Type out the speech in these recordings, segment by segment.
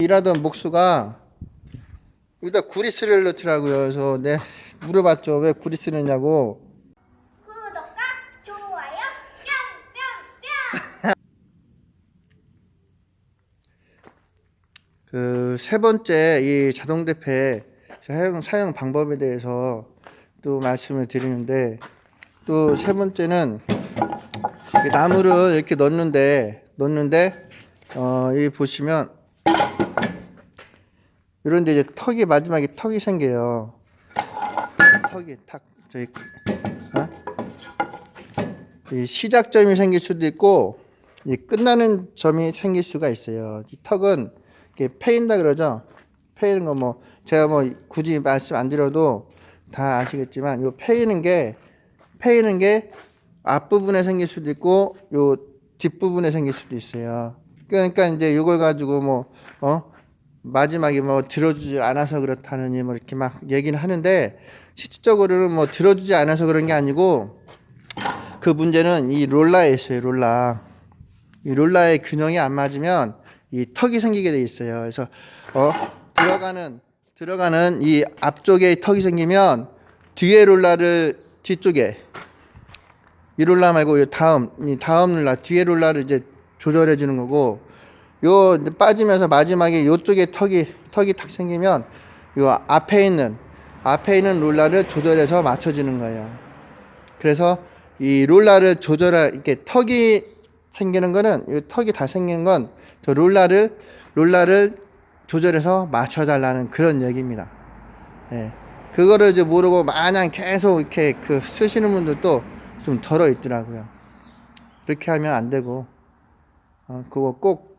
일하던 목수가 여기다 구리스를 넣더라고요. 그래서 물어봤죠. 왜 구리스를 넣냐고. 구독과 좋아요 뿅뿅뿅. 그 세 번째 이 자동 대패 사용 방법에 대해서 또 말씀을 드리는데, 또 세 번째는 이 나무를 이렇게 넣는데 여기 보시면 이런데 이제 턱이, 마지막에 턱이 생겨요. 턱이 탁 저기 이 시작점이 생길 수도 있고 이 끝나는 점이 생길 수가 있어요. 이 턱은 이렇게 패인다 그러죠. 패이는 거 뭐 제가 뭐 굳이 말씀 안 드려도 다 아시겠지만, 요 패이는 게 앞부분에 생길 수도 있고 요 뒷부분에 생길 수도 있어요. 그러니까 이제 요걸 가지고 마지막에 뭐 들어주지 않아서 그렇다느니 뭐 이렇게 막 얘기는 하는데, 실질적으로는 뭐 들어주지 않아서 그런 게 아니고 그 문제는 이 롤러에 있어요. 이 롤러의 균형이 안 맞으면 이 턱이 생기게 돼 있어요. 그래서 들어가는 이 앞쪽에 턱이 생기면 뒤에 롤러를 뒤쪽에, 이 롤러 말고 이 다음 롤러, 뒤에 롤러를 이제 조절해 주는 거고, 요 빠지면서 마지막에 요쪽에 턱이 탁 생기면 요 앞에 있는 롤러를 조절해서 맞춰주는 거예요. 그래서 이 롤러를 이렇게 턱이 생기는 거는, 이 턱이 다 생긴 건 저 롤러를 조절해서 맞춰달라는 그런 얘기입니다. 예. 그거를 이제 모르고 마냥 계속 이렇게 쓰시는 분들도 좀 덜어 있더라고요. 그렇게 하면 안 되고, 그거 꼭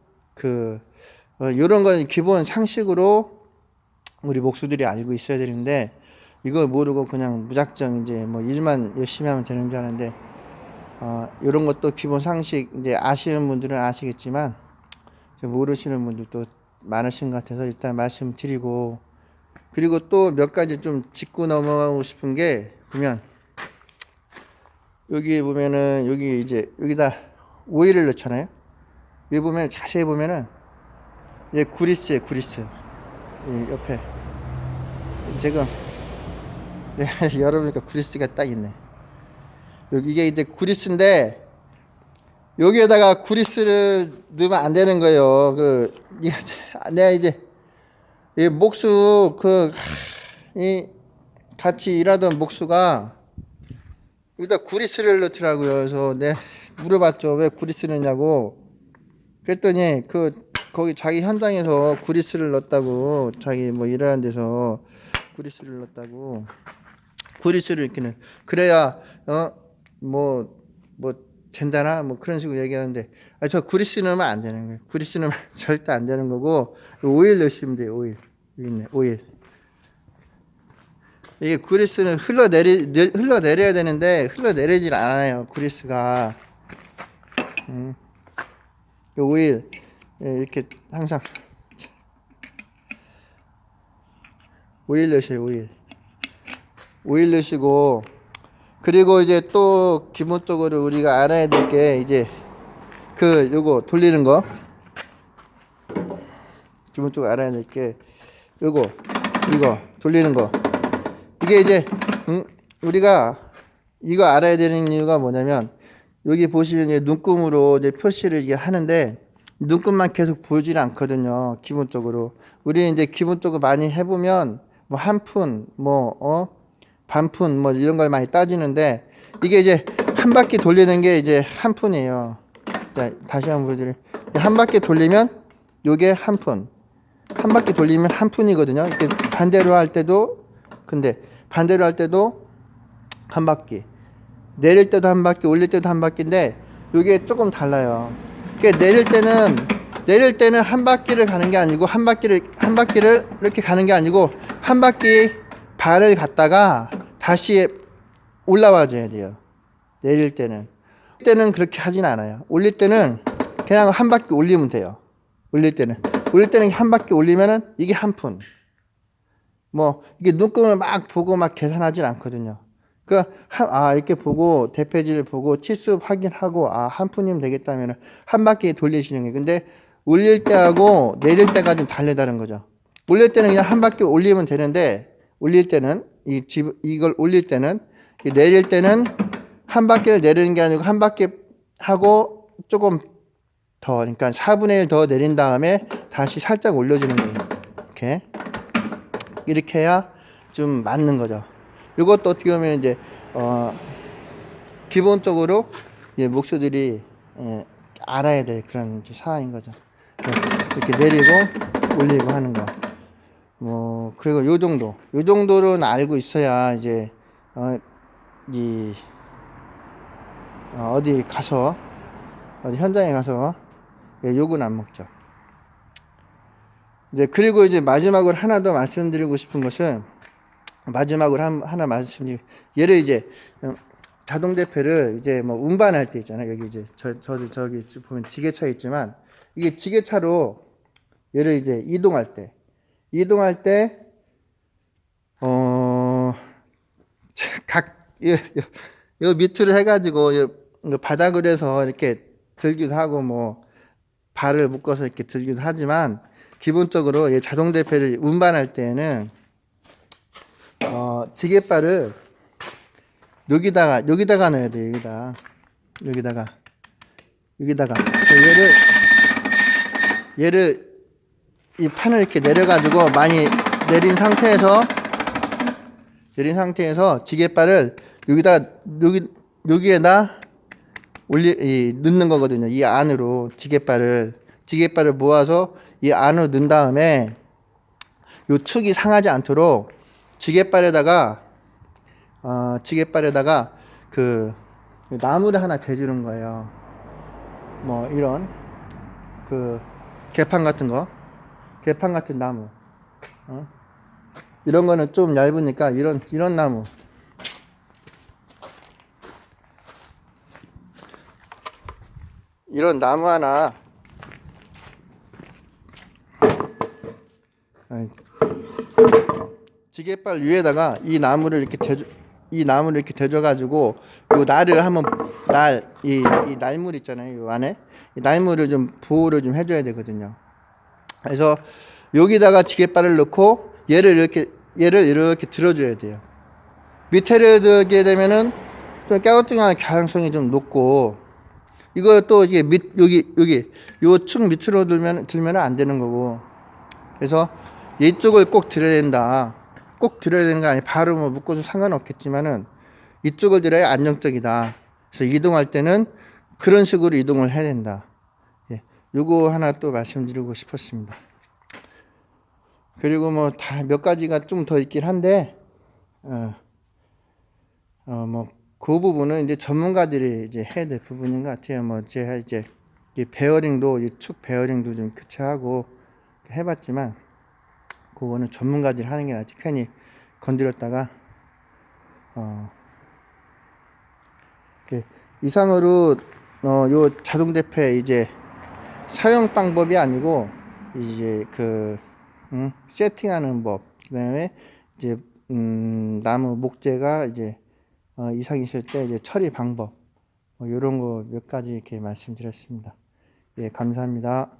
요런 건 기본 상식으로 우리 목수들이 알고 있어야 되는데, 이걸 모르고 그냥 무작정 이제 뭐 일만 열심히 하면 되는 줄 아는데, 요런 것도 기본 상식 이제 아시는 분들은 아시겠지만 모르시는 분들도 많으신 것 같아서 일단 말씀드리고, 그리고 또 몇 가지 좀 짚고 넘어가고 싶은 게, 보면 여기 보면은 여기다 오일을 넣잖아요. 여기 보면 자세히 보면은 이게 구리스예요. 이 옆에 지금 열어보니까 구리스가 딱 있네. 이게 이제 구리스인데, 여기에다가 구리스를 넣으면 안 되는 거예요. 내가 이제 이 목수 이 같이 일하던 목수가 여기다 구리스를 넣더라고요. 그래서 물어봤죠. 왜 구리스를 넣냐고. 그랬더니 거기 자기 현장에서 구리스를 넣었다고, 자기 뭐 일하는 데서 구리스를 넣었다고. 구리스를 이렇게 그래야 뭐 된다나 뭐 그런 식으로 얘기하는데, 저 구리스 넣으면 안 되는 거예요. 구리스 넣으면 절대 안 되는 거고, 오일 넣으시면 돼요. 오일. 여기 있네, 오일. 이게 구리스는 흘러내려야 되는데 흘러내리질 않아요. 구리스가. 오일 이렇게 항상 오일 넣으세요. 오일 넣으시고, 그리고 이제 또 기본적으로 우리가 알아야 될 게, 이제 요거 돌리는 거, 기본적으로 알아야 될 게 이거 돌리는 거. 이게 이제 우리가 이거 알아야 되는 이유가 뭐냐면, 여기 보시면 이제 눈금으로 이제 표시를 이게 하는데, 눈금만 계속 보이질 않거든요. 기본적으로 우리 이제 기본적으로 많이 해보면 뭐 한 푼, 반 푼, 뭐 이런 걸 많이 따지는데, 이게 이제 한 바퀴 돌리는 게 이제 한 푼이에요. 자, 다시 한번 보여드릴게요. 한 바퀴 돌리면 요게 한 푼. 한 바퀴 돌리면 한 푼이거든요. 이렇게 반대로 할 때도 한 바퀴, 내릴 때도 한 바퀴, 올릴 때도 한 바퀴인데 요게 조금 달라요. 그러니까 내릴 때는 한 바퀴를 가는 게 아니고, 한 바퀴를 이렇게 가는 게 아니고, 한 바퀴 반을 갔다가 다시 올라와 줘야 돼요. 내릴 때는 그렇게 하진 않아요. 올릴 때는 그냥 한 바퀴 올리면 돼요. 올릴 때는 한 바퀴 올리면은 이게 한 푼. 뭐 이게 눈금을 막 보고 막 계산하진 않거든요. 이렇게 보고 대패지를 보고 치수 확인하고 한 푼이면 되겠다면 한 바퀴 돌리시는 게. 근데 올릴 때하고 내릴 때가 좀 다르다는 거죠. 올릴 때는 그냥 한 바퀴 올리면 되는데, 올릴 때는 이걸 올릴 때는, 내릴 때는 한 바퀴를 내리는 게 아니고 한 바퀴 하고 조금 더, 그러니까 4분의 1 더 내린 다음에 다시 살짝 올려주는 거예요. 이렇게 해야 좀 맞는 거죠. 이것도 어떻게 보면 이제 기본적으로 목수들이 알아야 될 그런 사항인 거죠. 이렇게 내리고 올리고 하는 거. 뭐 그리고 요 정도는 알고 있어야 이제 어디 가서 어디 현장에 가서 욕은 안 먹죠. 이제 그리고 이제 마지막으로 하나 더 말씀드리고 싶은 것은, 마지막으로 하나 말씀드리고, 얘를 이제 자동 대패를 이제 뭐 운반할 때 있잖아요. 여기 이제 저기 보면 지게차 있지만, 이게 지게차로 얘를 이제 이동할 때 요 밑으로 해가지고 요 바닥으로 해서 이렇게 들기도 하고, 뭐 발을 묶어서 이렇게 들기도 하지만, 기본적으로 이 자동 대패를 운반할 때에는 지게발을 여기다가 넣어야 돼요. 여기다가 얘를 이 판을 이렇게 내려가지고 많이 내린 상태에서 지게발을 여기에다 넣는 거거든요. 이 안으로 지게발을 모아서 이 안으로 넣은 다음에 요 축이 상하지 않도록 지게발에다가 그 나무를 하나 대주는 거예요. 뭐 이런 그 개판 같은 나무, 이런 거는 좀 얇으니까 이런 나무, 이런 나무 하나 지게발 위에다가 이 나무를 이렇게 대줘 가지고 요 날을 한번 이 날물 있잖아요. 요 안에 이 날물을 좀 보호를 좀 해줘야 되거든요. 그래서 여기다가 지게발을 넣고 얘를 이렇게 들어줘야 돼요. 밑에를 들게 되면은 좀 깨우뚱할 가능성이 좀 높고, 이거 또 이게 여기 요 축 밑으로 들면 안 되는 거고, 그래서 이쪽을 꼭 들어야 된다. 꼭 들어야 되는 거 아니에요. 바로 뭐 묶어도 상관없겠지만은 이쪽을 들어야 안정적이다. 그래서 이동할 때는 그런 식으로 이동을 해야 된다. 요거 하나 또 말씀드리고 싶었습니다. 그리고 뭐 다 몇 가지가 좀 더 있긴 한데, 뭐 그 부분은 이제 전문가들이 이제 해야 될 부분인 것 같아요. 뭐 제가 이제 이 축 베어링도 좀 교체하고 해봤지만, 그거는 전문가들이 하는 게 낫지. 괜히 건드렸다가 이상으로 요 자동 대패 이제 사용 방법이 아니고, 이제 세팅하는 법, 그다음에 이제 나무 목재가 이제 이상 있을 때 이제 처리 방법, 이런 거 몇 가지 이렇게 말씀드렸습니다. 예, 감사합니다.